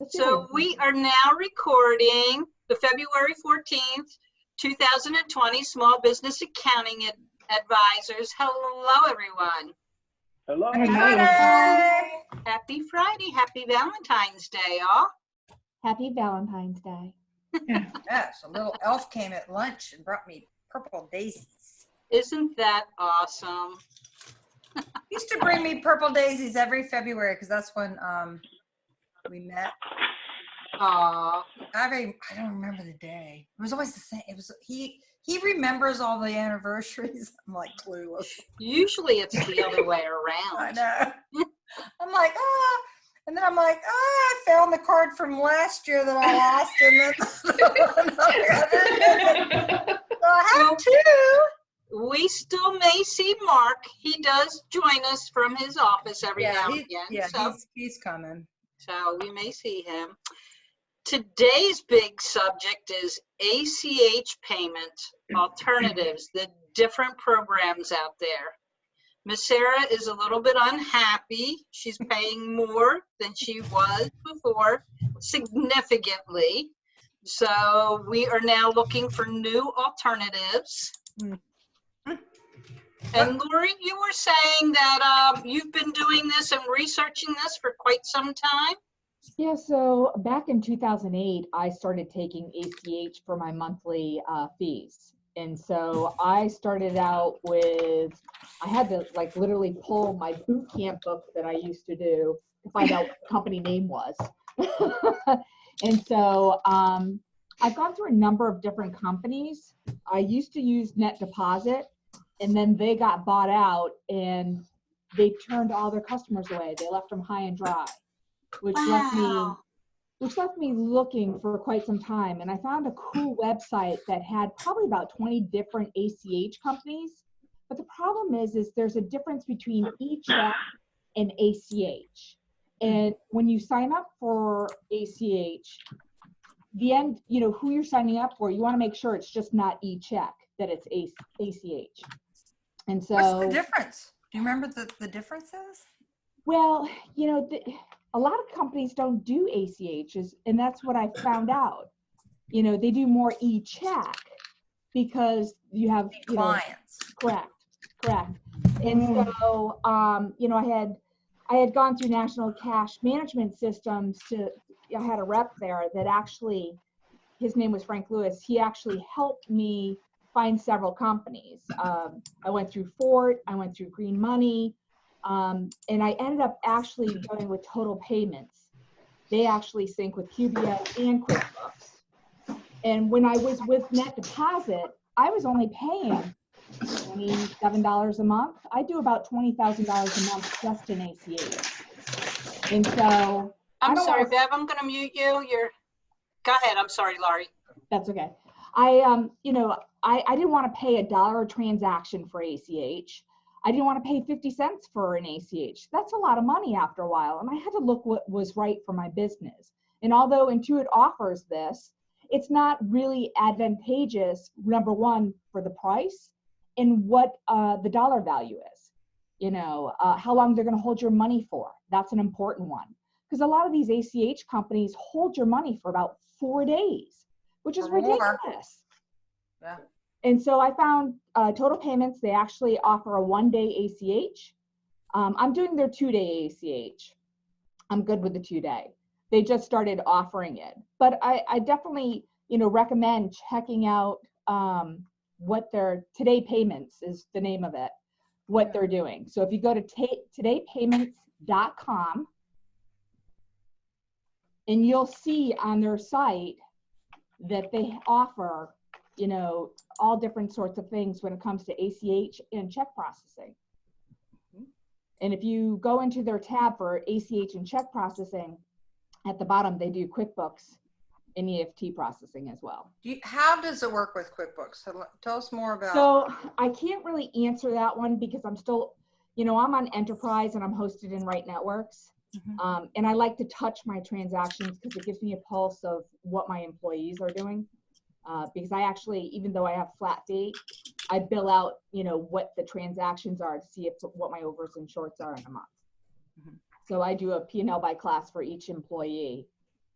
So we are now recording the February 14th, 2020 Small Business Accounting Advisors. Hello, everyone. Hello. Friday. Happy Friday. Happy Valentine's Day, all. Happy Valentine's Day. Yes, a little elf came at lunch and brought me purple daisies. Isn't that awesome? He used to bring me purple daisies every February because that's when we met. Aw. I don't remember the day. It was always the same. It was he remembers all the anniversaries. I'm like clueless. Usually it's the other way I around. know. I'm like, and then I'm like, I found the card from last year that I lost, and then so I have two. We still may see Mark. He does join us from his office every now and again. Yeah, so, he's coming. So we may see him. Today's big subject is ACH payment alternatives, the different programs out there. Miss Sarah is a little bit unhappy. She's paying more than she was before, significantly. So we are now looking for new alternatives. And Lori, you were saying that you've been doing this and researching this for quite some time? Yeah, so back in 2008, I started taking ACH for my monthly fees. And so I started out with, I had to like literally pull my boot camp book that I used to do to find out what the company name was. And so I've gone through a number of different companies. I used to use Net Deposit, and then they got bought out and they turned all their customers away. They left them high and dry, which left me looking for quite some time. And I found a cool website that had probably about 20 different ACH companies. But the problem is there's a difference between eCheck and ACH. And when you sign up for ACH, the end, you know, who you're signing up for, you want to make sure it's just not eCheck, that it's ACH. And so, what's the difference? Do you remember the differences? Well, you know, a lot of companies don't do ACHs, and that's what I found out. You know, they do more eCheck because you have clients. Correct. And so, you know, I had gone through National Cash Management Systems I had a rep there that actually, his name was Frank Lewis. He actually helped me find several companies. I went through Fort, I went through Green Money, and I ended up actually going with Total Payments. They actually sync with QBS and QuickBooks. And when I was with Net Deposit, I was only paying $27 a month. I do about $20,000 a month just in ACH. And so I'm sorry, Bev, I'm going to mute you. Go ahead. I'm sorry, Laurie. That's okay. You know, I didn't want to pay $1 a transaction for ACH. I didn't want to pay 50 cents for an ACH. That's a lot of money after a while. And I had to look what was right for my business. And although Intuit offers this, it's not really advantageous, number one, for the price and what the dollar value is. You know, how long they're going to hold your money for. That's an important one. Because a lot of these ACH companies hold your money for about 4 days, which is ridiculous. Yeah. And so I found Total Payments. They actually offer a 1-day ACH. I'm doing their 2-day ACH. I'm good with the 2-day. They just started offering it. But I definitely, you know, recommend checking out what their Today Payments is the name of it, what they're doing. So if you go to todaypayments.com, and you'll see on their site that they offer, you know, all different sorts of things when it comes to ACH and check processing. And if you go into their tab for ACH and check processing, at the bottom, they do QuickBooks and EFT processing as well. How does it work with QuickBooks? Tell us more about. So I can't really answer that one because I'm still, you know, I'm on Enterprise and I'm hosted in Right Networks. And I like to touch my transactions because it gives me a pulse of what my employees are doing. Because I actually, even though I have flat fee, I bill out, you know, what the transactions are to see what my overs and shorts are in a month. So I do a P&L by class for each employee.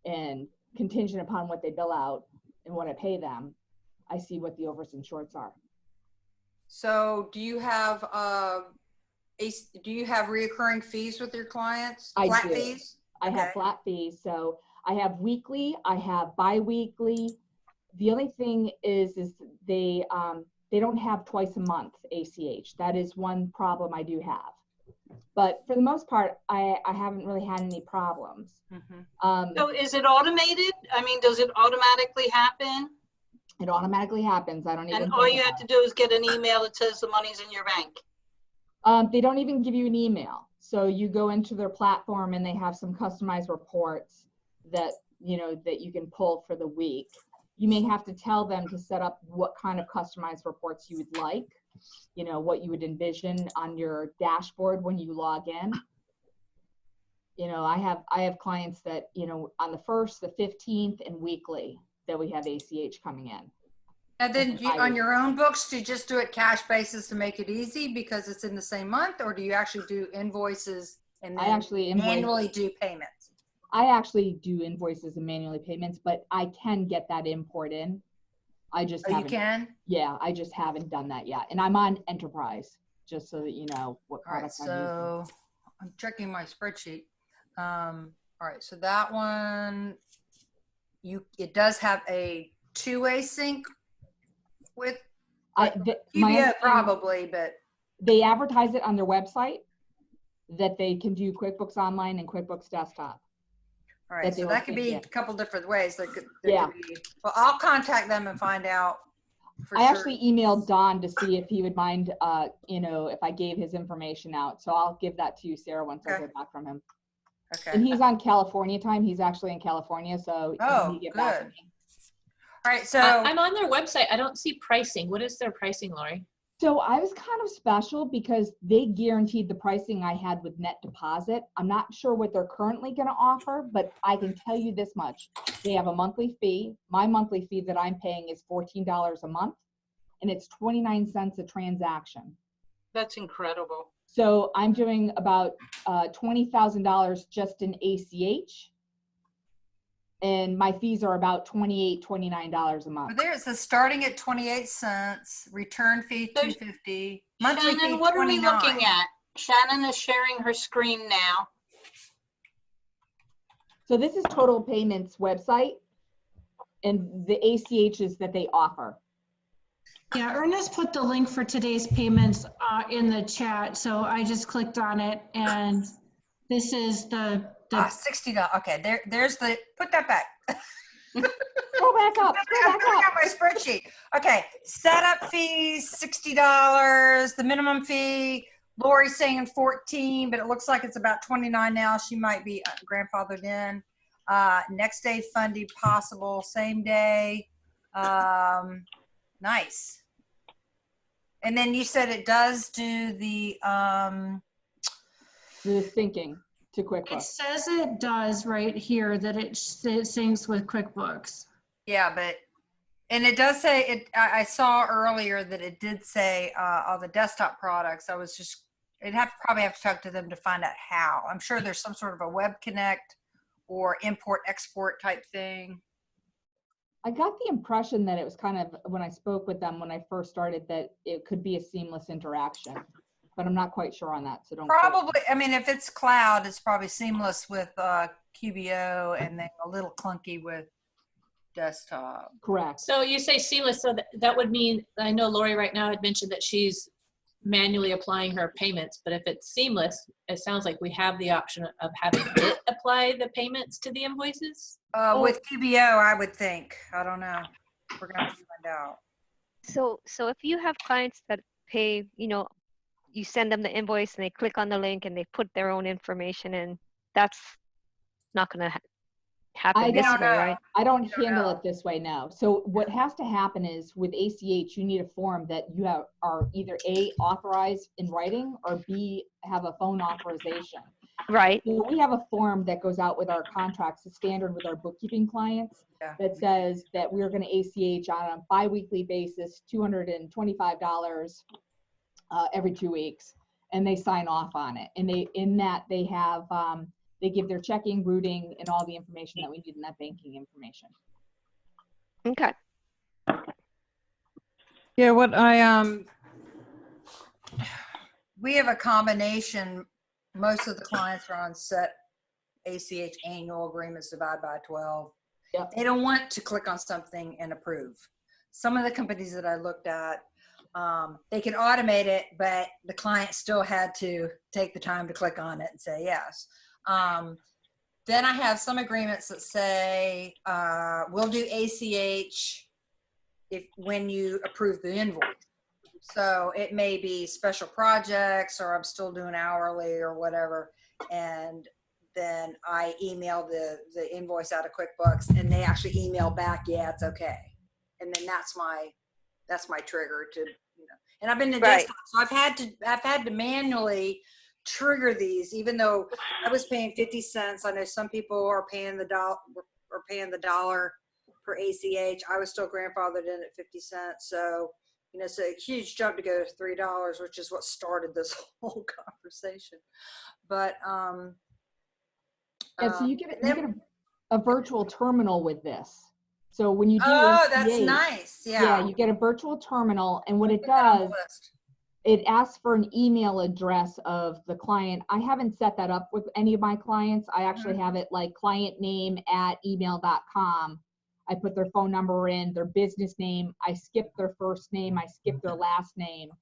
And contingent upon what they bill out and what I pay them, I see what the overs and shorts are. So do you have reoccurring fees with your clients? Flat fees? I have flat fees. So I have weekly, I have bi-weekly. The only thing is they don't have twice a month ACH. That is one problem I do have. But for the most part, I haven't really had any problems. Mm-hmm. So is it automated? I mean, does it automatically happen? It automatically happens. I don't even. And all you have to do is get an email that says the money's in your bank. They don't even give you an email. So you go into their platform and they have some customized reports that, that you can pull for the week. You may have to tell them to set up what kind of customized reports you would like, what you would envision on your dashboard when you log in. I have clients that, on the 1st, the 15th, and weekly that we have ACH coming in. And then on your own books, do you just do it cash basis to make it easy because it's in the same month, or do you actually do invoices and then manually do payments? I actually do invoices and manually payments, but I can get that import in. I just haven't. You can? Yeah, I just haven't done that yet. And I'm on Enterprise, just so that you know what product I'm using. So I'm checking my spreadsheet. All right, so that one, it does have a two-way sync with QBO probably, but they advertise it on their website that they can do QuickBooks Online and QuickBooks Desktop. All right, so that could be a couple different ways. There could be, well, I'll contact them and find out. I actually emailed Don to see if he would mind, if I gave his information out. So I'll give that to you, Sarah, once I hear back from him. Okay. And he's on California time. He's actually in California, so he get back to me. All right, so I'm on their website. I don't see pricing. What is their pricing, Lori? So I was kind of special because they guaranteed the pricing I had with net deposit. I'm not sure what they're currently going to offer, but I can tell you this much. They have a monthly fee. My monthly fee that I'm paying is $14 a month, and it's 29 cents a transaction. That's incredible. So I'm doing about $20,000 just in ACH. And my fees are about $28, $29 a month. There it says starting at 28 cents, return fee $250, monthly Shannon, fee what are we $29. looking at? Shannon is sharing her screen now. So this is Total Payments website and the ACHs that they offer. Yeah, Ernest put the link for today's payments in the chat, so I just clicked on it, and this is the $60. Okay, there's the, put that back. Go back up. I'm looking at my spreadsheet. Okay, setup fees, $60. The minimum fee, Lori's saying 14, but it looks like it's about 29 now. She might be grandfathered in. Next day funding possible, same day. Nice. And then you said it does do the syncing to QuickBooks. It says it does right here that it syncs with QuickBooks. Yeah, and it does say it. I saw earlier that it did say on the desktop products. Probably have to talk to them to find out how. I'm sure there's some sort of a web connect or import export type thing. I got the impression that it was kind of, when I spoke with them when I first started, that it could be a seamless interaction, but I'm not quite sure on that. So don't. Probably, I mean, if it's cloud, it's probably seamless with QBO and then a little clunky with desktop. Correct. So you say seamless, so that would mean, I know Lori right now had mentioned that she's manually applying her payments, but if it's seamless, it sounds like we have the option of having it apply the payments to the invoices? With QBO, I would think. I don't know. We're gonna have to find out. So if you have clients that pay, you send them the invoice and they click on the link and they put their own information in, that's not gonna happen this way, right? I don't handle it this way now. So what has to happen is with ACH, you need a form that you are either A, authorized in writing, or B, have a phone authorization. Right. So we have a form that goes out with our contracts, the standard with our bookkeeping clients, that says that we're going to ACH on a bi-weekly basis, $225 every 2 weeks, and they sign off on it. And they have They give their checking, routing, and all the information that we need in that banking information. Okay. Yeah, we have a combination. Most of the clients are on set ACH annual agreements divided by 12. Yep. They don't want to click on something and approve. Some of the companies that I looked at, they can automate it, but the client still had to take the time to click on it and say yes. Then I have some agreements that say, we'll do ACH when you approve the invoice. So it may be special projects, or I'm still doing hourly or whatever. And then I email the invoice out of QuickBooks, and they actually email back, yeah, it's okay. And then that's my trigger to, and I've been to Right. desktop, so I've had to manually trigger these, even though I was paying 50 cents. I know some people are paying the dollar per ACH. I was still grandfathered in at 50 cents. So, it's a huge jump to go to $3, which is what started this whole conversation. But, Yeah, so you get a virtual terminal with this. So when you do that's ACH, nice. yeah, you get a virtual terminal, and what it does, it asks for an email address of the client. I haven't set that up with any of my clients. I actually have it like client name @email.com. I put their phone number in, their business name. I skip their first name. I skip their last name.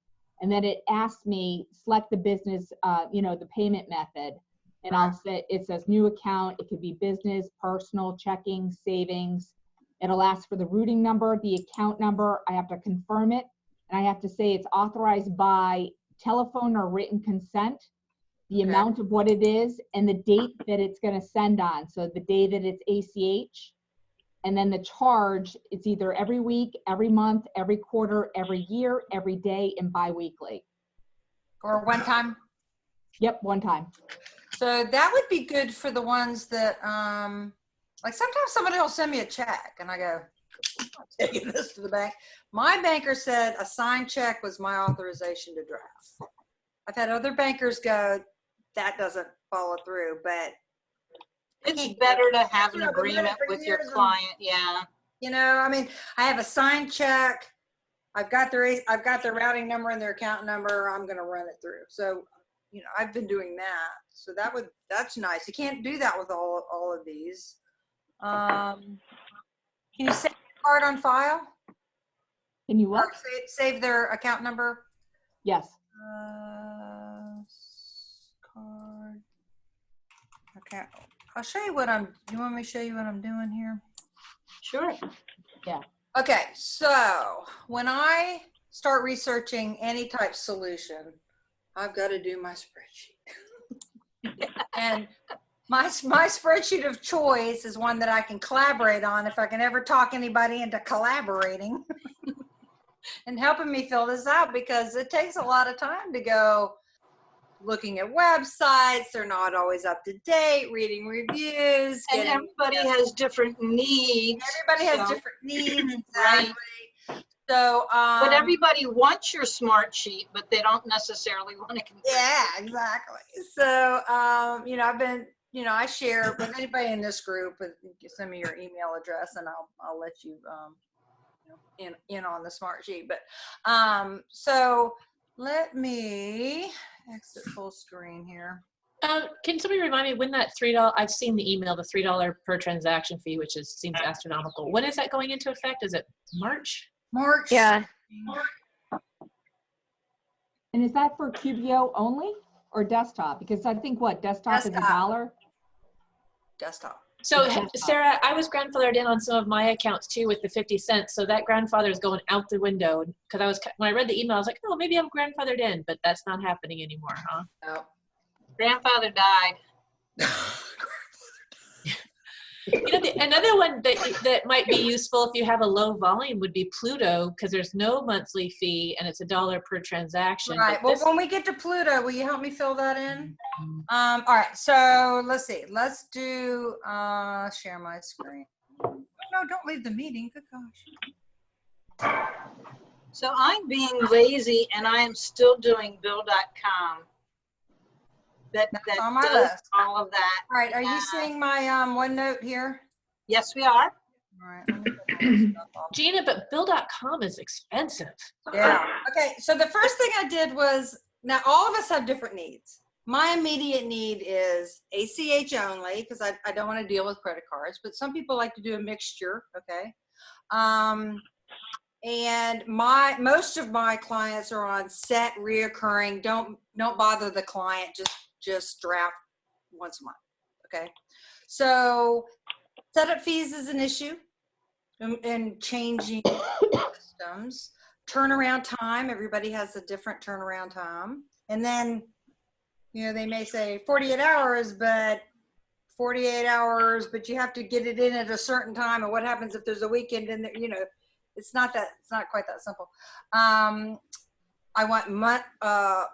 And then it asks me, select the business, the payment method. And I'll say, it says new account. It could be business, personal, checking, savings. It'll ask for the routing number, the account number. I have to confirm it. And I have to say it's authorized by telephone or written consent, the amount of what it is, and the date that it's going to send on. So the day that it's ACH, and then the charge, it's either every week, every month, every quarter, every year, every day, and bi-weekly. Or one time? Yep, one time. So that would be good for the ones that, like sometimes somebody will send me a check and I go, I'm taking this to the bank. My banker said a signed check was my authorization to draft. I've had other bankers go, that doesn't follow through, but It's better to have an agreement with your client. Yeah. I have a signed check. I've got their routing number and their account number. I'm going to run it through. So, I've been doing that. So that's nice. You can't do that with all of these. Can you save the card on file? Can you what? Or save their account number? Yes. Card. Okay. I'll show you you want me to show you what I'm doing here? Sure. Yeah. Okay. So when I start researching any type solution, I've got to do my spreadsheet. And my spreadsheet of choice is one that I can collaborate on if I can ever talk anybody into collaborating and helping me fill this out, because it takes a lot of time to go looking at websites. They're not always up to date, reading reviews. And everybody has different needs. Everybody has different needs. Exactly. Right. So, but everybody wants your smart sheet, but they don't necessarily want to contribute. Yeah, exactly. So, I've been, I share with anybody in this group. You send me your email address, and I'll let you, in on the smart sheet. But, so let me exit full screen here. Can somebody remind me when that $3? I've seen the email, the $3 per transaction fee, which seems astronomical. When is that going into effect? Is it March? March. Yeah. And is that for QBO only or desktop? Because I think desktop is $1. Desktop. So Sarah, I was grandfathered in on some of my accounts too with the 50 cents. So that grandfather is going out the window, because when I read the email, I was like, oh, maybe I'm grandfathered in, but that's not happening anymore, huh? No. Grandfather died. Another one that might be useful if you have a low volume would be Pluto, because there's no monthly fee and it's $1 per transaction. Right. Well, when we get to Pluto, will you help me fill that in? All right. So let's see. Let's do share my screen. No, don't leave the meeting. Good gosh. So I'm being lazy, and I am still doing bill.com. that That's on my does list. all of that. All right, are you Yeah. seeing my OneNote here? Yes, we are. All right, let me put all this stuff off. Gina, but Bill.com is expensive. Yeah. Okay. So the first thing I did was, now all of us have different needs. My immediate need is ACH only because I don't want to deal with credit cards, but some people like to do a mixture. Okay. And most of my clients are on set reoccurring. Don't bother the client. Just draft once a month. Okay. So setup fees is an issue in changing systems. Turnaround time, everybody has a different turnaround time. And then, they may say 48 hours, but 48 hours, but you have to get it in at a certain time. And what happens if there's a weekend in there? It's not quite that simple. I want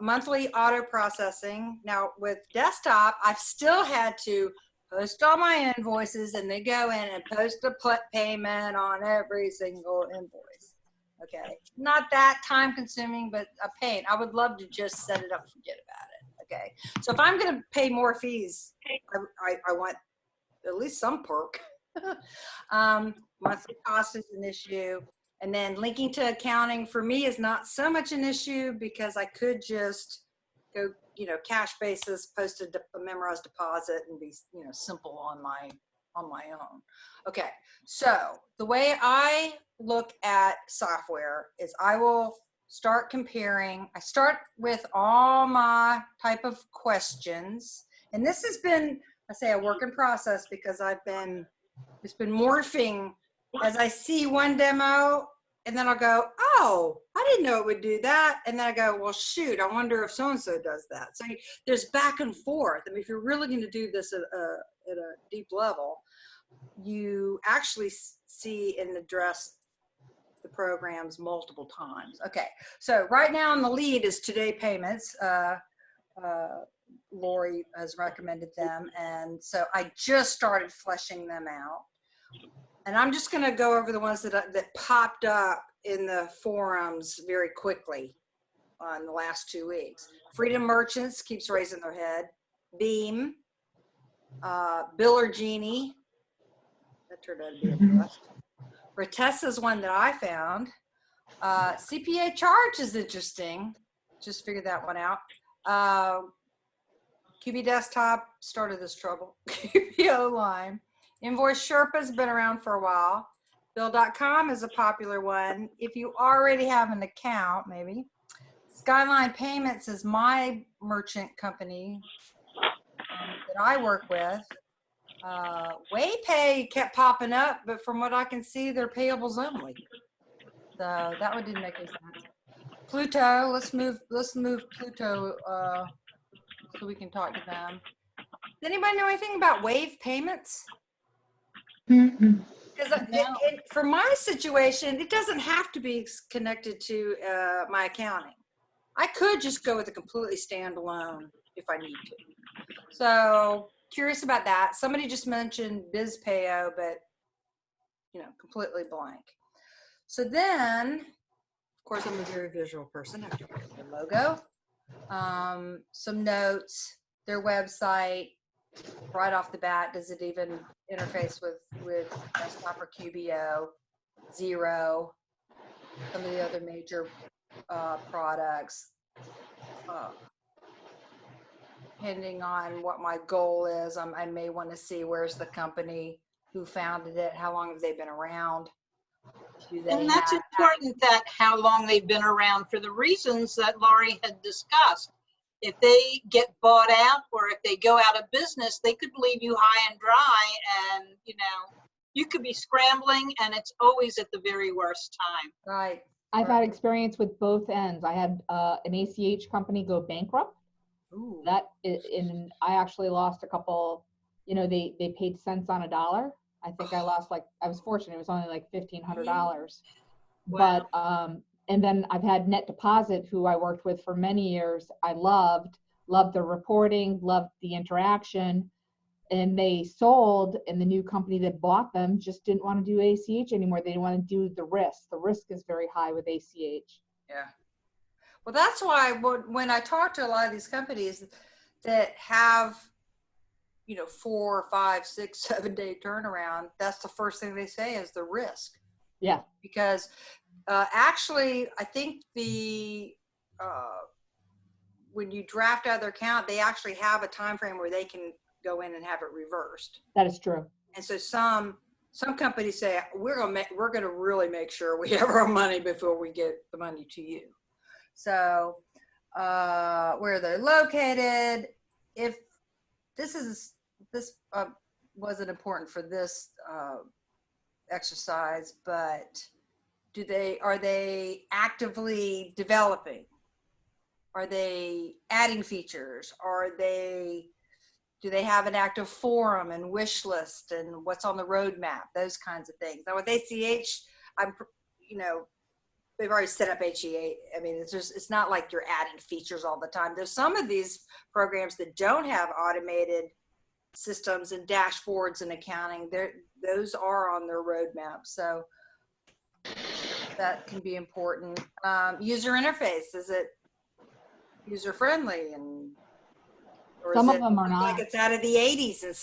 monthly auto processing. Now with desktop, I've still had to post all my invoices and they go in and post a payment on every single invoice. Okay. Not that time consuming, but a pain. I would love to just set it up and forget about it. Okay. So if I'm going to pay more fees, I want at least some perk. Monthly cost is an issue. And then linking to accounting for me is not so much an issue because I could just go, cash basis, post a memorized deposit and be, simple on my own. Okay. So the way I look at software is I will start comparing. I start with all my type of questions. And this has been, I say, a work in process because it's been morphing as I see one demo and then I'll go, oh, I didn't know it would do that. And then I go, well, shoot, I wonder if so-and-so does that. So there's back and forth. I mean, if you're really going to do this at a deep level, you actually see and address the programs multiple times. Okay, so right now on the lead is Today Payments. Lori has recommended them. And so I just started fleshing them out. And I'm just going to go over the ones that popped up in the forums very quickly on the last 2 weeks. Freedom Merchants keeps raising their head. Beam, Biller Genie, that turned out to be a bust. Retessa's one that I found. CPA Charge is interesting. Just figured that one out. QB Desktop started this trouble. QBO Line. Invoice Sherpa's been around for a while. Bill.com is a popular one. If you already have an account, maybe. Skyline Payments is my merchant company that I work with. WayPay kept popping up, but from what I can see, they're payables only. So that one didn't make any sense. Pluto, let's move Pluto so we can talk to them. Does anybody know anything about Wave Payments? Because for my situation, it doesn't have to be connected to my accounting. I could just go with a completely standalone if I need to. So curious about that. Somebody just mentioned BizPayo, but completely blank. So then, of course, I'm a very visual person. I have to create the logo, some notes, their website. Right off the bat, does it even interface with desktop or QBO? Zero. Some of the other major products. Depending on what my goal is, I may want to see where's the company, who founded it, how long have they been around. And that's important, that how long they've been around, for the reasons that Laurie had discussed. If they get bought out or if they go out of business, they could leave you high and dry, and you could be scrambling, and it's always at the very worst time. Right. I've had experience with both ends. I had an ACH company go bankrupt. Ooh. And I actually lost a couple, they paid cents on a dollar. I think I lost I was fortunate. It was only like $1,500. Wow. But, and then I've had Net Deposit, who I worked with for many years. I loved the reporting, loved the interaction, and they sold, and the new company that bought them just didn't want to do ACH anymore. They didn't want to do the risk. The risk is very high with ACH. Yeah. Well, that's why when I talk to a lot of these companies, that have, 4, 5, 6, 7 day turnaround, that's the first thing they say is the risk. Yeah. Because actually, I think when you draft out of their account, they actually have a time frame where they can go in and have it reversed. That is true. And so some companies say we're gonna really make sure we have our money before we get the money to you. So where they're located, if this wasn't important for this exercise, but are they actively developing? Are they adding features? Do they have an active forum and wish list and what's on the roadmap? Those kinds of things. Now with ACH, they've already set up HEA. I mean, it's not like you're adding features all the time. There's some of these programs that don't have automated systems and dashboards and accounting. Those are on their roadmap. So that can be important. User interface, is it user friendly? Or Some is of them are not. like it's out of the 80s and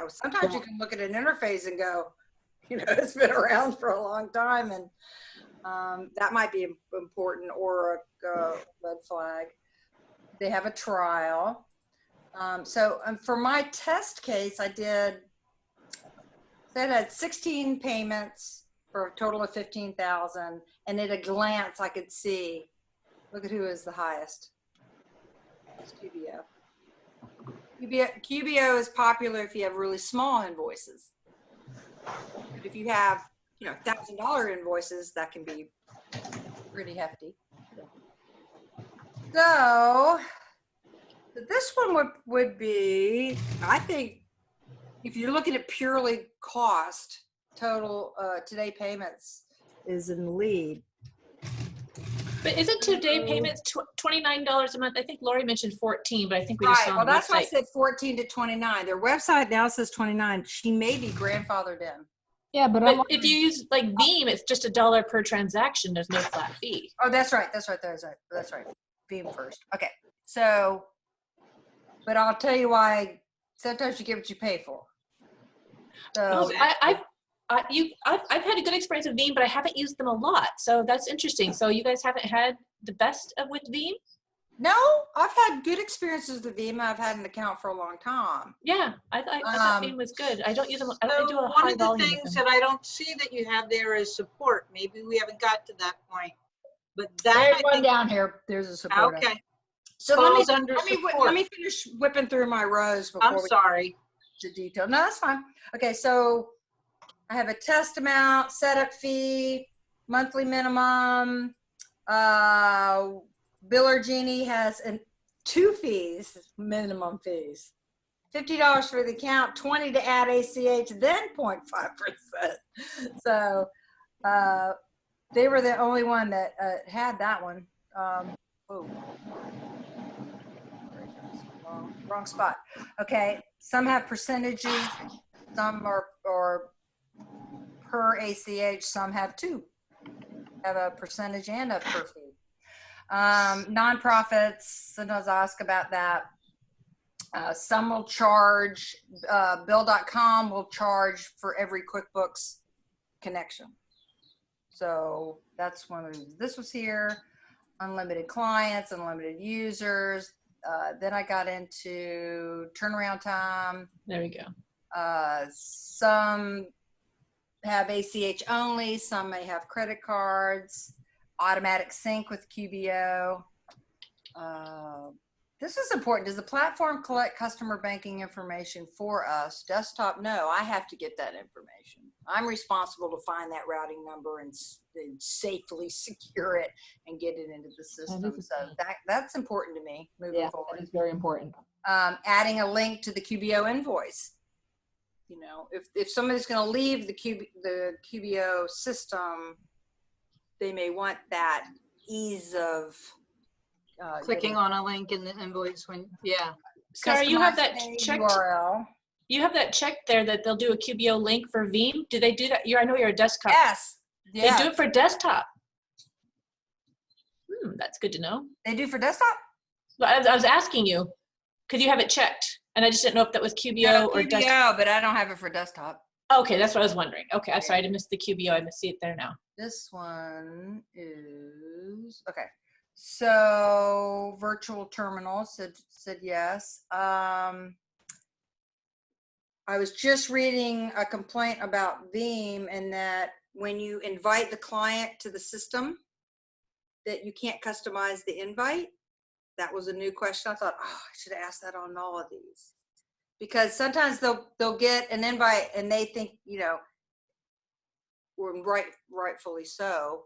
sometimes you can look at an interface and go, it's been around for a long time, and that might be important, or a red flag. They have a trial. So for my test case, I had 16 payments for a total of 15,000, and at a glance I could see, look at who is the highest. It's QBO. QBO is popular if you have really small invoices. But if you have, $1,000 invoices, that can be pretty hefty. So this one would be, I think, if you're looking at purely cost, total today payments is in the lead. But isn't today payments $29 a month? I think Lori mentioned 14, but I think we just saw on the that's why I website. said 14 to 29. Their website now says 29. She may be grandfathered in. Yeah, but if you use like Veeam, it's just $1 per transaction. There's no flat fee. Oh, that's right. Veeam first. Okay. So, but I'll tell you why. Sometimes you get what you pay for. So I've had a good experience with Veeam, but I haven't used them a lot. So that's interesting. So you guys haven't had the best with Veeam? No, I've had good experiences with Veeam. I've had an account for a long time. Yeah, I thought Veeam was good. I don't use them. I don't do a one high of the volume things that I don't see that you have there is support. Maybe we haven't got to that point, but that There's one down here. There's a support. Okay. So Falls let under me support. finish whipping through my rows before I'm sorry. the detail. No, that's fine. Okay, so I have a test amount, setup fee, monthly minimum. Biller Genie has two fees, minimum fees. $50 for the account, $20 to add ACH, then 0.5%. So they were the only one that had that one. Wrong spot. Okay, some have percentages, some are per ACH, some have two. Have a percentage and a per fee. Nonprofits, sometimes I ask about that. Some will charge, Bill.com will charge for every QuickBooks connection. So that's one of the, this was here, unlimited clients, unlimited users. Then I got into turnaround time. There we go. Some have ACH only, some may have credit cards, automatic sync with QBO. This is important. Does the platform collect customer banking information for us? Desktop, no, I have to get that information. I'm responsible to find that routing number and safely secure it and get it into the system. So that's important to me moving forward. That is very important. Adding a link to the QBO invoice. You know, if somebody's going to leave the QBO system, they may want that ease of Clicking on a link in the invoice when, yeah. Sarah, you have that checked. URL. You have that checked there that they'll do a QBO link for Veeam. Do they do that? I know you're a desktop. Yes. They do it for desktop. That's good to know. They do for desktop? I was asking you. because you have it checked, and I just didn't know if that was QBO or desktop. QBO, but I don't have it for desktop. Okay, that's what I was wondering. Okay, I'm sorry, I missed the QBO. I must see it there now. This one is, okay. So virtual terminal said yes. I was just reading a complaint about Veeam, and that when you invite the client to the system, that you can't customize the invite. That was a new question. I thought, oh, I should have asked that on all of these, because sometimes they'll get an invite and they think, you know, rightfully so,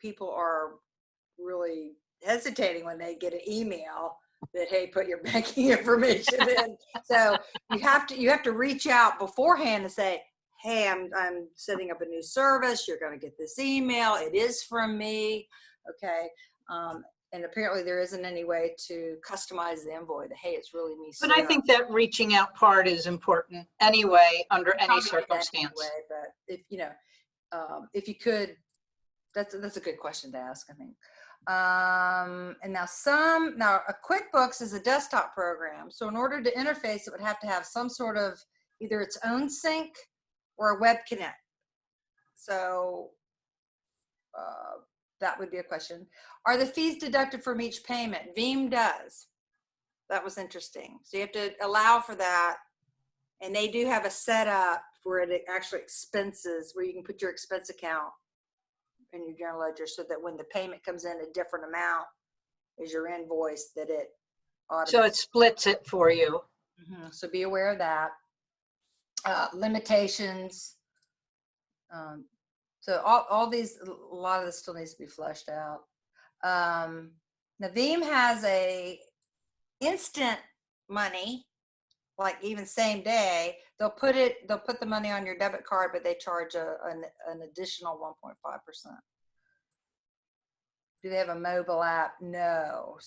people are really hesitating when they get an email that, hey, put your banking information in. So you have to reach out beforehand and say, hey, I'm setting up a new service. You're going to get this email. It is from me. Okay. And apparently there isn't any way to customize the envoy. Hey, it's really me. But I think that reaching out part is important anyway, under any circumstance. Anyway, but if you could, that's a good question to ask, I think. And now a QuickBooks is a desktop program. So in order to interface, it would have to have some sort of either its own sync or a web connect. So that would be a question. Are the fees deducted from each payment? Veeam does. That was interesting. So you have to allow for that. And they do have a setup where it actually expenses, where you can put your expense account in your general ledger, so that when the payment comes in a different amount as your invoice, that it So it splits it for you. Mm-hmm. So be aware of that. Limitations. So all these, a lot of this still needs to be fleshed out. Now Veeam has a instant money, like even same day. They'll put the money on your debit card, but they charge an additional 1.5%. Do they have a mobile app? No.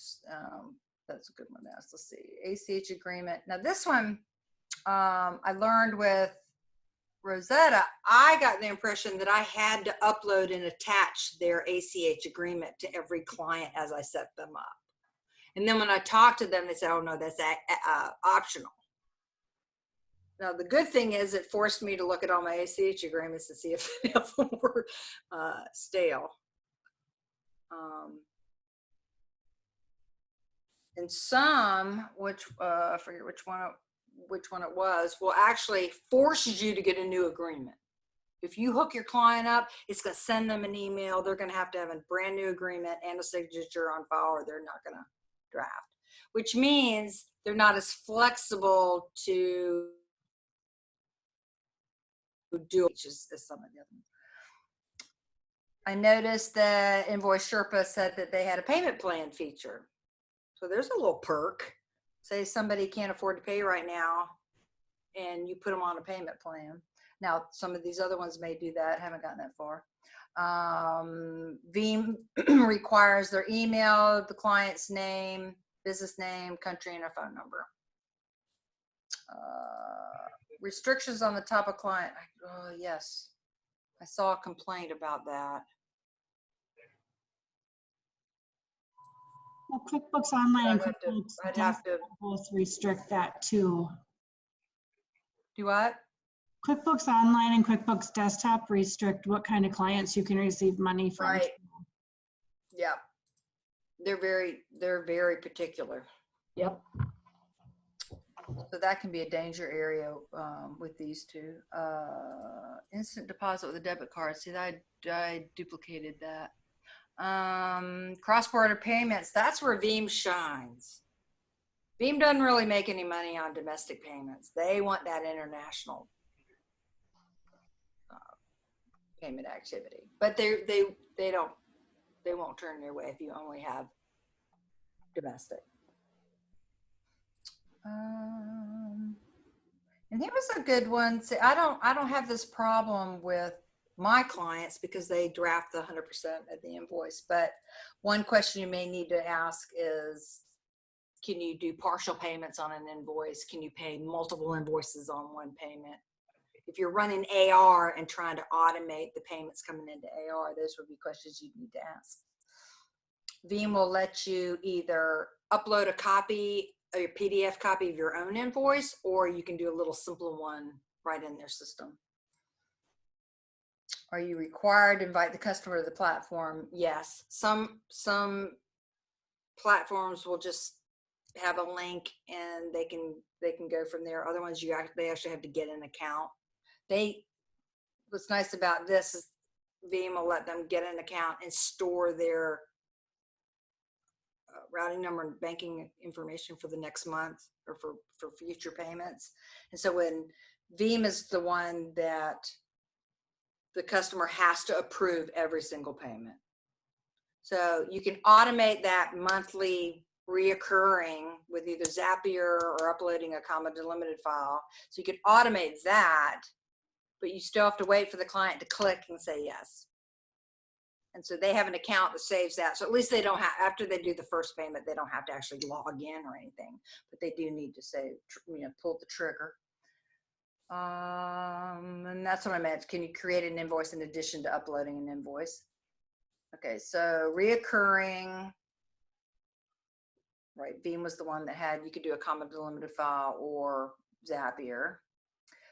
That's a good one to ask. Let's see. ACH agreement. Now this one, I learned with Rosetta, I got the impression that I had to upload and attach their ACH agreement to every client as I set them up. And then when I talked to them, they said, oh no, that's optional. Now, the good thing is it forced me to look at all my ACH agreements to see if any of them were stale. And some, I forget which one it was, will actually force you to get a new agreement. If you hook your client up, it's going to send them an email. They're going to have a brand new agreement and a signature on file, or they're not going to draft, which means they're not as flexible to do it as some of the other ones. I noticed that Invoice Sherpa said that they had a payment plan feature. So there's a little perk. Say somebody can't afford to pay right now, and you put them on a payment plan. Now, some of these other ones may do that. Haven't gotten that far. Veeam requires their email, the client's name, business name, country, and a phone number. Restrictions on the top of client. Oh, yes. I saw a complaint about that. Well, QuickBooks Online and I'd have to both restrict that too. Do what? QuickBooks Online and QuickBooks Desktop restrict what kind of clients you can receive money from. Right. Yeah. They're very particular. Yep. So that can be a danger area with these two. Instant deposit with a debit card. See, I duplicated that. Cross-border payments. That's where Veeam shines. Veeam doesn't really make any money on domestic payments. They want that international payment activity, but they won't turn their way if you only have domestic. And here was a good one. See, I don't have this problem with my clients because they draft the 100% of the invoice. But one question you may need to ask is, can you do partial payments on an invoice? Can you pay multiple invoices on one payment? If you're running AR and trying to automate the payments coming into AR, those would be questions you need to ask. Veeam will let you either upload a copy a PDF copy of your own invoice, or you can do a little simpler one right in their system. Are you required to invite the customer to the platform? Yes. Some platforms will just have a link and they can go from there. Other ones they actually have to get an account. What's nice about this is Veeam will let them get an account and store their routing number and banking information for the next month or for future payments. And so when Veeam is the one that the customer has to approve every single payment. So you can automate that monthly reoccurring with either Zapier or uploading a comma delimited file. So you can automate that, but you still have to wait for the client to click and say yes. And so they have an account that saves that. So at least they don't have, after they do the first payment, they don't have to actually log in or anything, but they do need to say, pull the trigger. And that's what I meant. Can you create an invoice in addition to uploading an invoice? Okay, so reoccurring, right? Veeam was the one that had, you could do a comma delimited file or Zapier.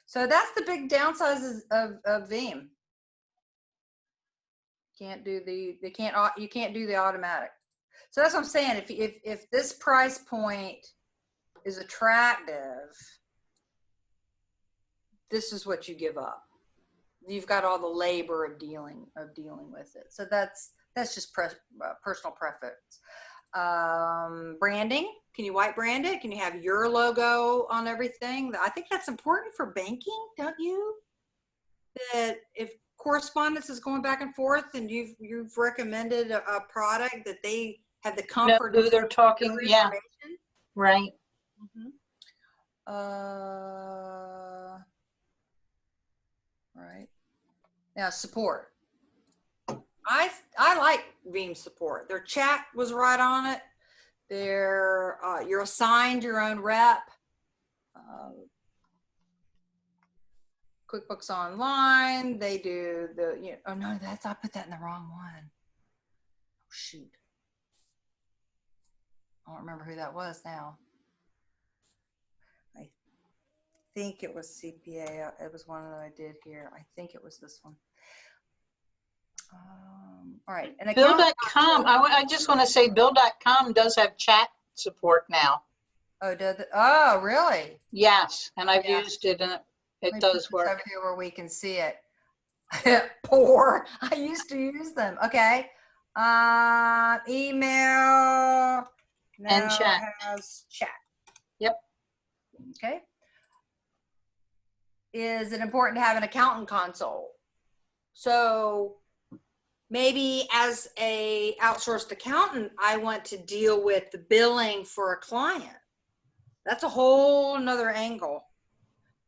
So that's the big downsides of Veeam. You can't do the automatic. So that's what I'm saying. If this price point is attractive, this is what you give up. You've got all the labor of dealing with it. So that's just personal preference. Branding, can you white brand it? Can you have your logo on everything? I think that's important for banking, don't you? That if correspondence is going back and forth and you've recommended a product, that they have the comfort who they're talking, yeah, right. Mm-hmm. Right. Now support. I like Veeam support. Their chat was right on it. You're assigned your own rep. QuickBooks Online, they do oh no, I put that in the wrong one. Oh shoot. I don't remember who that was now. I think it was CPA. It was one that I did here. I think it was this one. All right. And Bill.com, I just want to say Bill.com does have chat support now. Oh, oh, really? Yes, and I've used it and it does work. Over here where we can see it. Poor. I used to use them. Okay. Email. And chat. Has chat. Yep. Okay. Is it important to have an accountant console? So maybe as a outsourced accountant, I want to deal with the billing for a client. That's a whole nother angle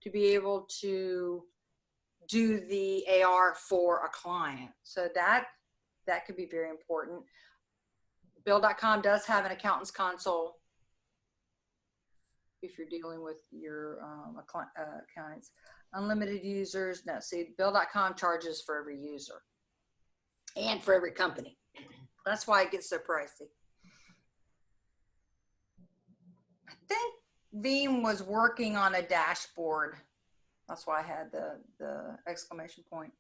to be able to do the AR for a client. So that could be very important. Bill.com does have an accountant's console if you're dealing with your accountants. Unlimited users, no, see, Bill.com charges for every user and for every company. That's why it gets so pricey. I think Veeam was working on a dashboard. That's why I had the exclamation point.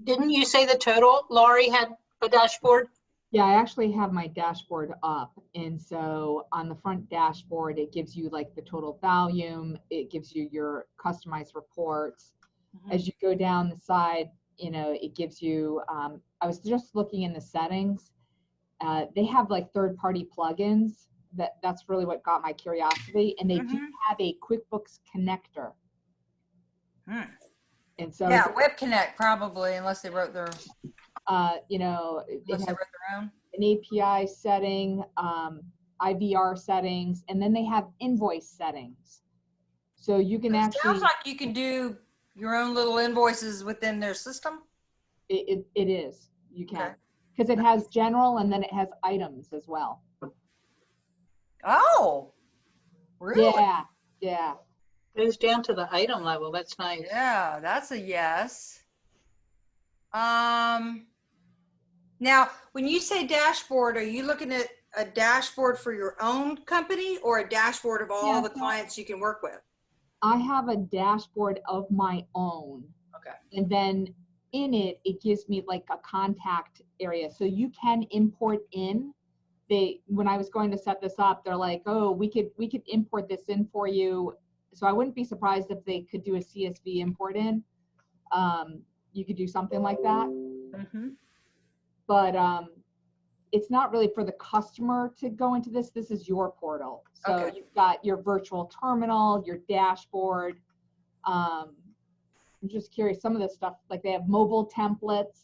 Didn't you say the total, Laurie, had a dashboard? Yeah, I actually have my dashboard up. And so on the front dashboard, it gives you like the total volume. It gives you your customized reports. Mm-hmm. As you go down the side, it gives you, I was just looking in the settings. They have like third-party plugins. That's really what got my curiosity. And they do have a QuickBooks connector. And so yeah, Web Connect probably, unless they wrote their unless they wrote their own. An API setting, IVR settings, and then they have invoice settings. So you can actually. Sounds like you can do your own little invoices within their system. It is. You can, because it has general and then it has items as well. Oh, really? Yeah. Goes down to the item level. That's nice. Yeah, that's a yes. Now, when you say dashboard, are you looking at a dashboard for your own company or a dashboard of all Yeah, the so- clients you can work with? I have a dashboard of my own. Okay. And then in it, it gives me like a contact area. So you can import in. When I was going to set this up, they're like, oh, we could import this in for you. So I wouldn't be surprised if they could do a CSV import in. You could do something like that. Mm-hmm. But it's not really for the customer to go into this. This is your portal. So Okay. you've got your virtual terminal, your dashboard. I'm just curious, some of this stuff, like they have mobile templates,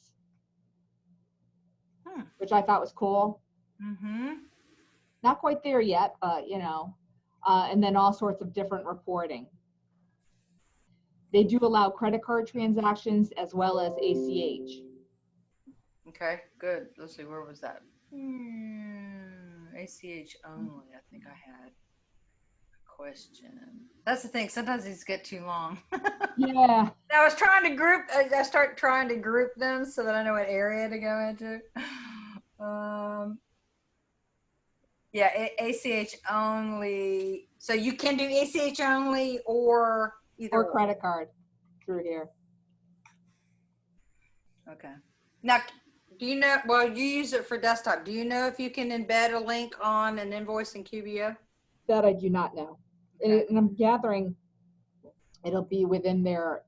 which I thought was cool. Mm-hmm. Not quite there yet, but and then all sorts of different reporting. They do allow credit card transactions as well as ACH. Okay, good. Let's see, where was that? ACH only, I think I had a question. That's the thing, sometimes these get too long. Yeah. I was trying to group, I start trying to group them so that I know what area to go into. Yeah, ACH only. So you can do ACH only or either Or credit card through here. Okay. Now, do you know, well, you use it for desktop. Do you know if you can embed a link on an invoice in QBO? That I do not know. Okay. And I'm gathering it'll be within their,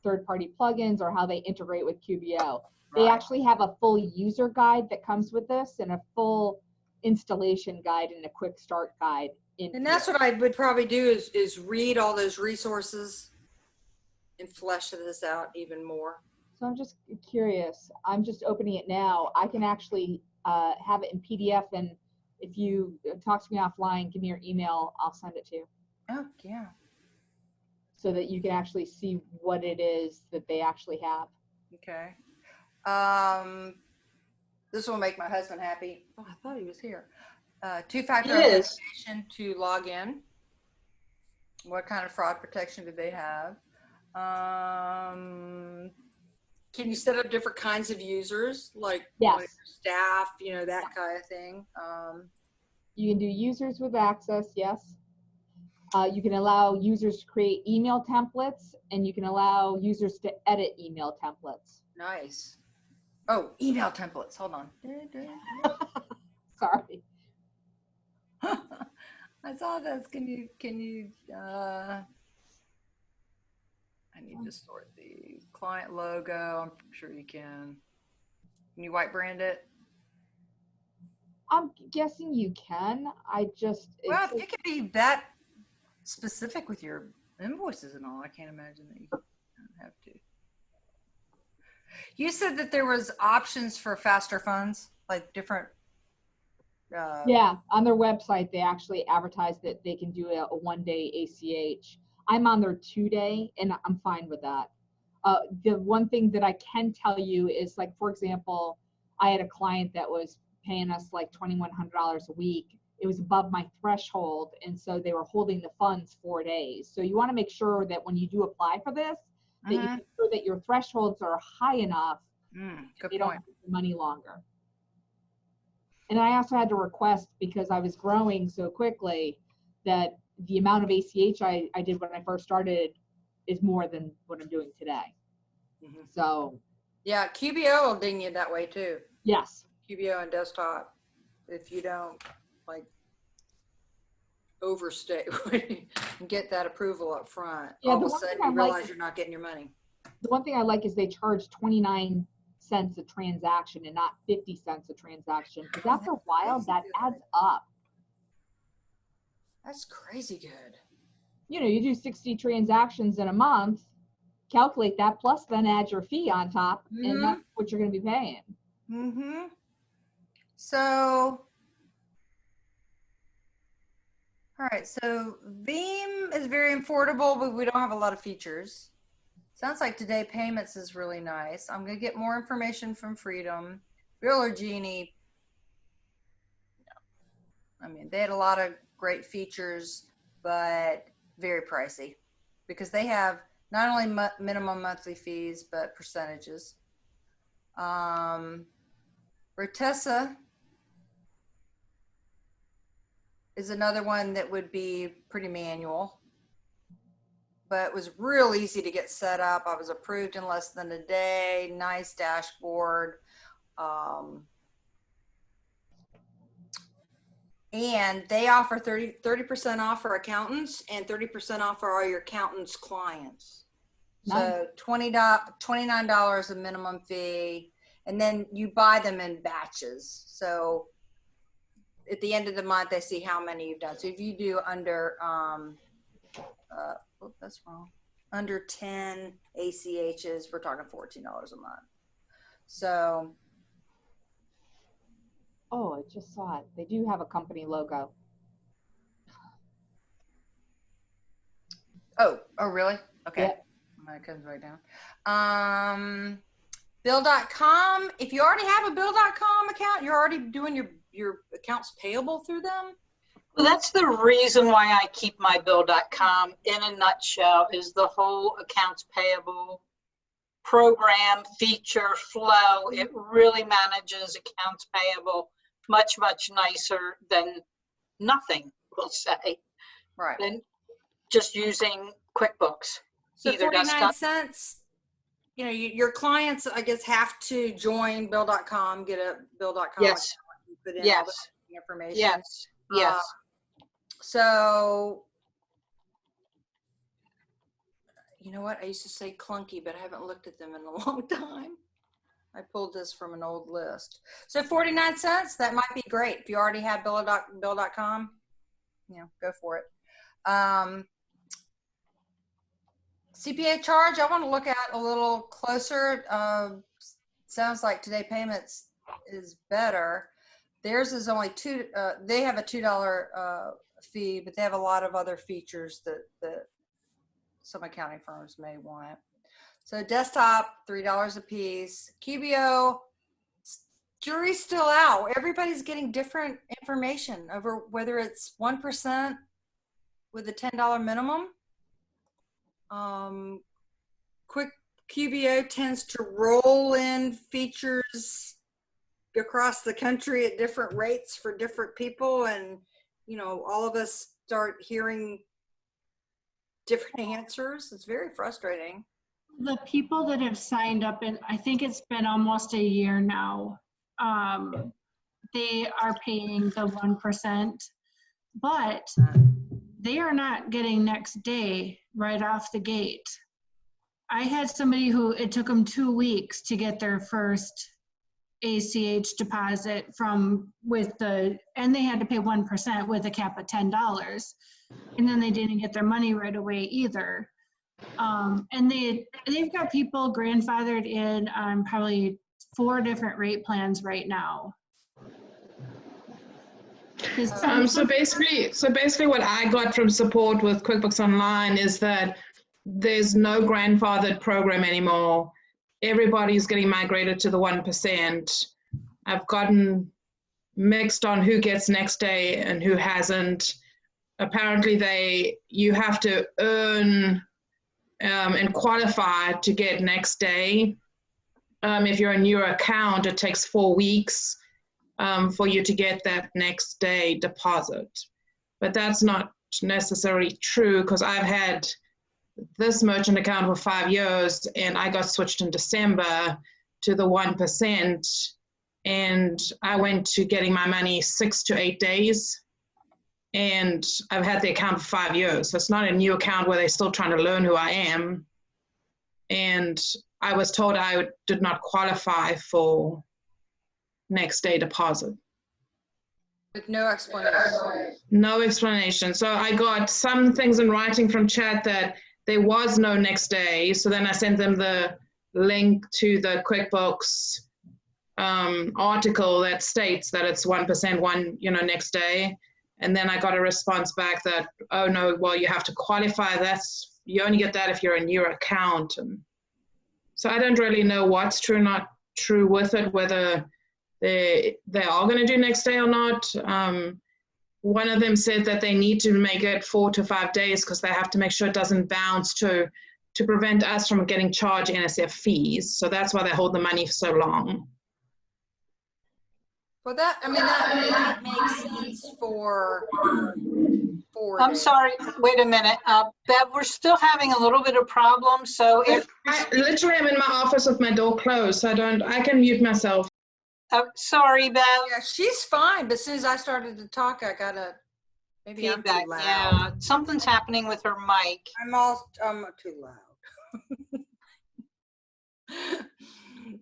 third-party plugins or how they integrate with QBO. They Right. actually have a full user guide that comes with this and a full installation guide and a quick start guide. And that's what I would probably do is read all those resources and flesh this out even more. So I'm just curious. I'm just opening it now. I can actually have it in PDF, and if you talk to me offline, give me your email, I'll send it to you. Oh, yeah. So that you can actually see what it is that they actually have. Okay. This will make my husband happy. Oh, I thought he was here. Two-factor He is. authentication to log in. What kind of fraud protection do they have? Can you set up different kinds of users, like Yes. staff, that kind of thing? You can do users with access, yes. You can allow users to create email templates, and you can allow users to edit email templates. Nice. Oh, email templates. Hold on. Sorry. I saw this. Can you, I need to sort the client logo. I'm sure you can. Can you white brand it? I'm guessing you can. Well, if you could be that specific with your invoices and all, I can't imagine that you don't have to. You said that there was options for faster funds, like different. Yeah, on their website, they actually advertise that they can do a one-day ACH. I'm on their 2-day, and I'm fine with that. The one thing that I can tell you is, like, for example, I had a client that was paying us like $2,100 a week. It was above my threshold, and so they were holding the funds 4 days. So you want to make sure that when you do apply for this, that you make sure that your thresholds are high enough Good you don't point. have the money longer. And I also had to request, because I was growing so quickly, that the amount of ACH I did when I first started is more than what I'm doing today. So Yeah, QBO will ding you that way too. yes. QBO and desktop, if you don't like overstay and get that approval up front, Yeah, all of the a one sudden thing I you like realize is- you're not getting your money. The one thing I like is they charge 29 cents a transaction and not 50 cents a transaction. Because after a while, that adds up. That's crazy good. You do 60 transactions in a month, calculate that, plus then add your fee on top, and that's what you're going to be paying. So, all right. So Veeam is very affordable, but we don't have a lot of features. Sounds like Today Payments is really nice. I'm going to get more information from Freedom. Bill or Genie. I mean, they had a lot of great features, but very pricey because they have not only minimum monthly fees, but percentages. Rotessa is another one that would be pretty manual, but it was real easy to get set up. I was approved in less than a day. Nice dashboard. And they offer 30% off for accountants and 30% off for all your accountants' clients. So $29 a minimum fee, and then you buy them in batches. So at the end of the month, they see how many you've done. So if you do under, that's wrong, under 10 ACHs, we're talking $14 a month. So. Oh, I just saw it. They do have a company logo. Oh, really? Okay. Yep. That comes right down. Bill.com. If you already have a Bill.com account, you're already doing your accounts payable through them. Well, that's the reason why I keep my Bill.com in a nutshell, is the whole accounts payable program, feature, flow. It really manages accounts payable much, much nicer than nothing, we'll say, Right. than just using QuickBooks. So Either 49 desktop. cents, you know, your clients, I guess, have to join Bill.com, get a Bill.com Yes. account, put in Yes. all the information. Yes. Yes. So, you know what? I used to say clunky, but I haven't looked at them in a long time. I pulled this from an old list. So 49 cents, that might be great. If you already have Bill.com, you know, go for it. CPA charge, I want to look at a little closer. Sounds like Today Payments is better. Theirs is only they have a $2 fee, but they have a lot of other features that some accounting firms may want. So desktop, $3 a piece. QBO, jury's still out. Everybody's getting different information over whether it's 1% with a $10 minimum. Quick QBO tends to roll in features across the country at different rates for different people, and you know, all of us start hearing different answers. It's very frustrating. The people that have signed up, and I think it's been almost a year now, they are paying the 1%, but they are not getting next day right off the gate. I had somebody who it took them 2 weeks to get their first ACH deposit and they had to pay 1% with a cap of $10. And then they didn't get their money right away either. And they've got people grandfathered in on probably 4 different rate plans right now. So basically what I got from support with QuickBooks Online is that there's no grandfathered program anymore. Everybody's getting migrated to the 1%. I've gotten mixed on who gets next day and who hasn't. Apparently you have to earn and qualify to get next day. If you're a newer account, it takes 4 weeks for you to get that next day deposit. But that's not necessarily true, because I've had this merchant account for 5 years and I got switched in December to the 1%, and I went to getting my money 6 to 8 days, and I've had the account for 5 years. So it's not a new account where they're still trying to learn who I am. And I was told I did not qualify for next day deposit. With no explanation. No explanation. So I got some things in writing from chat that there was no next day. So then I sent them the link to the QuickBooks article that states that it's 1% next day. And then I got a response back that, oh no, well, you have to qualify. You only get that if you're a newer account. And so I don't really know what's true, not true with it, whether they are going to do next day or not. One of them said that they need to make it 4 to 5 days because they have to make sure it doesn't bounce to prevent us from getting charged NSF fees. So that's why they hold the money for so long. Well, that makes sense for 4 I'm days. sorry, wait a minute. Bev, we're still having a little bit of problems, so if, I literally am in my office with my door closed, so I can mute myself. sorry, Bev. Yeah, she's fine, but as soon as I started to talk, I got maybe I'm Feedback, too loud. yeah. Something's happening with her mic. I'm too loud.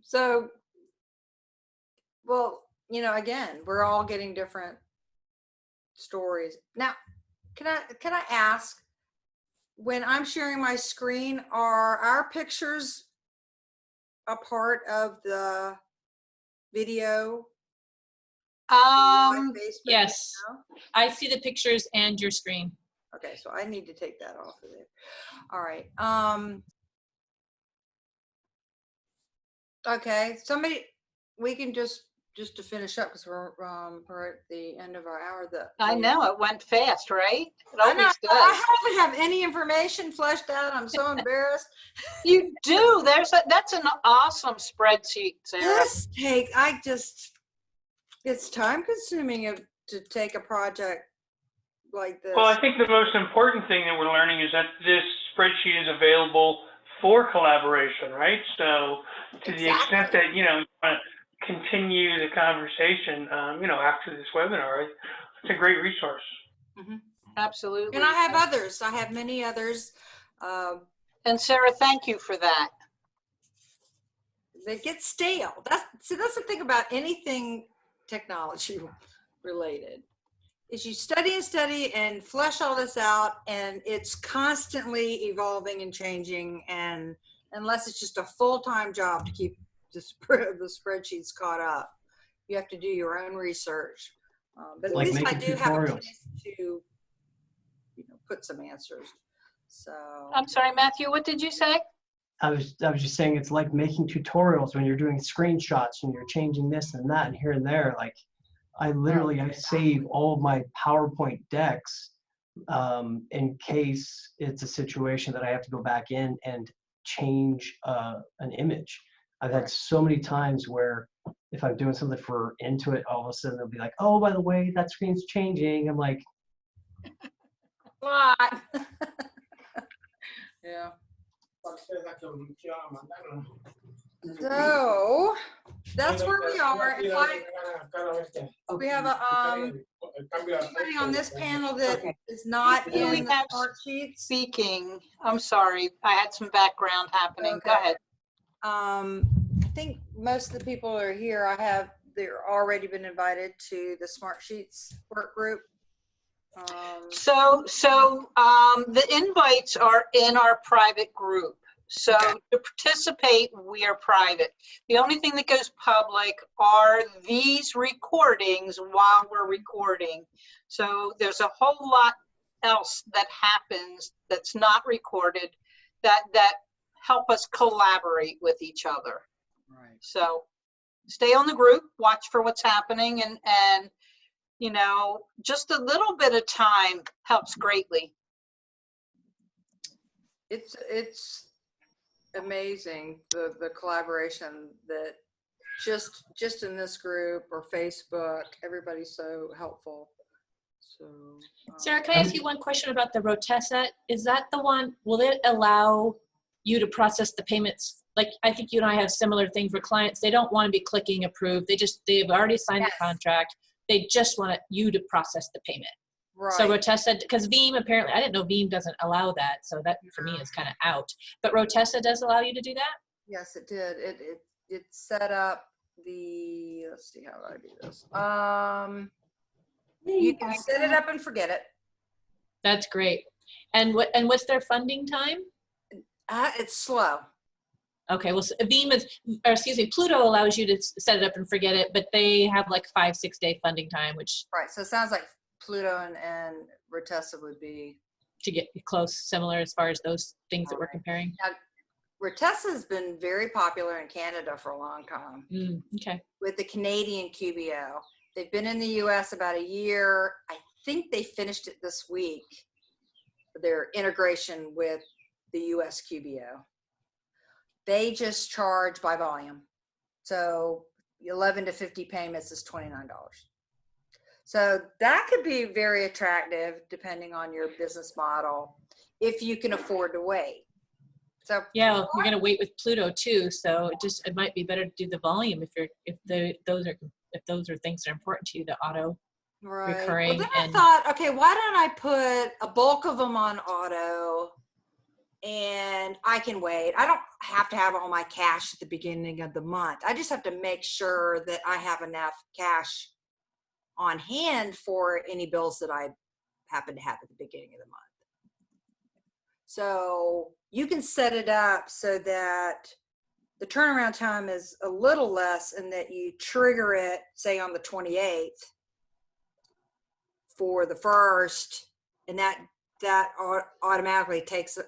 So, well, again, we're all getting different stories. Now, can I ask, when I'm sharing my screen, are our pictures a part of the video? on Facebook Yes, now? I see the pictures and your screen. Okay, so I need to take that off of there. All right. Okay, we can just to finish up, because we're at the end of our hour. I know, it went fast, right? It I know. always does. I hardly have any information fleshed out. I'm so embarrassed. You do. That's an awesome spreadsheet, Sarah. It's time consuming to take a project like this. Well, I think the most important thing that we're learning is that this spreadsheet is available for collaboration, right? So to the extent that, you want to continue the conversation, after this webinar, it's a great resource. Mm-hmm. Absolutely. And I have others. I have many others. And Sarah, thank you for that. They get stale. That's the thing about anything technology related, is you study and flesh all this out, and it's constantly evolving and changing, and unless it's just a full-time job to keep the spreadsheets caught up, you have to do your own research. But at least I do have a place to put some answers. So I'm sorry, Matthew, what did you say? I was just saying, it's like making tutorials when you're doing screenshots and you're changing this and that and here and there. Like I save all of my PowerPoint decks in case it's a situation that I have to go back in and change an image. I've had so many times where if I'm doing something for Intuit, all of a sudden they'll be like, oh, by the way, that screen's changing. I'm like, what? Yeah. So that's where we are. We have somebody on this panel that is not Do we in the have start sheets. Speaking, I'm sorry, I had some background happening. Okay. Go ahead. I think most of the people are here. They're already been invited to the Smart Sheets work group. So the invites are in our private group. So to participate, we are private. The only thing that goes public are these recordings while we're recording. So there's a whole lot else that happens that's not recorded that help us collaborate with each other. Right. So stay on the group, watch for what's happening, and just a little bit of time helps greatly. It's amazing the collaboration that just in this group or Facebook, everybody's so helpful. So Sarah, can I ask you one question about the Rotessa? Is that the one, will it allow you to process the payments? Like, I think you and I have similar things for clients. They don't want to be clicking approve. They've already signed the contract. They just want you to process the payment. right. So Rotessa, because Veeam apparently, I didn't know Veeam doesn't allow that. So that for me is kind of out. But Rotessa does allow you to do that? Yes, it did. It set up let's see how I do this. You can set it up and forget it. That's great. And what's their funding time? It's slow. Okay, well, Pluto allows you to set it up and forget it, but they have like 5-6 day funding time, which. Right, so it sounds like Pluto and Rotessa would be. To get close, similar as far as those things that we're comparing. Now, Rotessa has been very popular in Canada for a long time. Okay. With the Canadian QBO. They've been in the US about a year. I think they finished it this week, their integration with the US QBO. They just charge by volume. So, 11 to 50 payments is $29. So that could be very attractive depending on your business model, if you can afford to wait. So Yeah, you're gonna wait with Pluto too, so it might be better to do the volume if those are things that are important to you, the auto right. recurring. Well, then I thought, okay, why don't I put a bulk of them on auto, and I can wait. I don't have to have all my cash at the beginning of the month. I just have to make sure that I have enough cash on hand for any bills that I happen to have at the beginning of the month. So you can set it up so that the turnaround time is a little less, and that you trigger it, say on the 28th for the 1st, and that automatically takes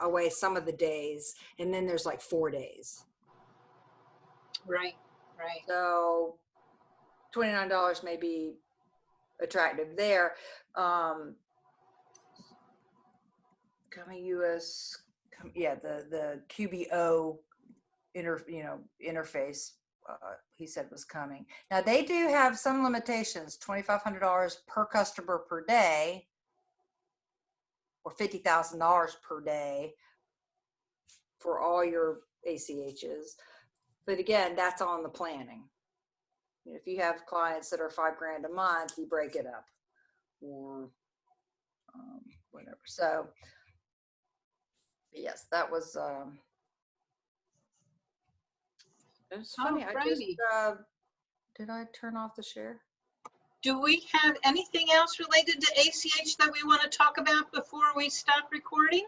away some of the days, and then there's like 4 days. Right. So $29 may be attractive there. Coming US, the QBO interface, he said was coming. Now they do have some limitations: $2,500 per customer per day, or $50,000 per day for all your ACHs. But again, that's on the planning. If you have clients that are $5,000 a month, you break it up, or whatever. So yes, that was. It was funny. I just did I turn off the share? Do we have anything else related to ACH that we want to talk about before we stop recording?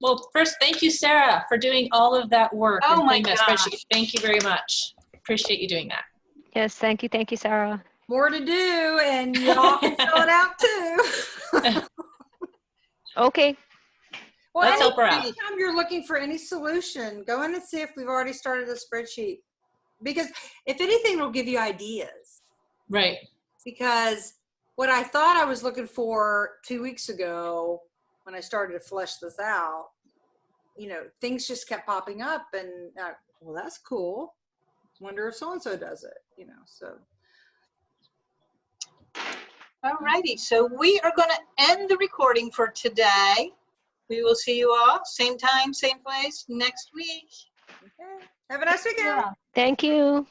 Well, first, thank you, Sarah, for doing all of that work. Oh and my putting that gosh. spreadsheet. Thank you very much. Appreciate you doing that. Yes, thank you, Sarah. More to do, and y'all can fill it out too. Okay. Well, Let's help her out. anytime you're looking for any solution, go in and see if we've already started a spreadsheet. Because if anything, it'll give you ideas. Right. Because what I thought I was looking for 2 weeks ago, when I started to flesh this out, things just kept popping up, and well, that's cool. Wonder if so-and-so does it, so. All righty, so we are going to end the recording for today. We will see you all same time, same place next week. Okay. Have a nice weekend. Yeah. Thank you.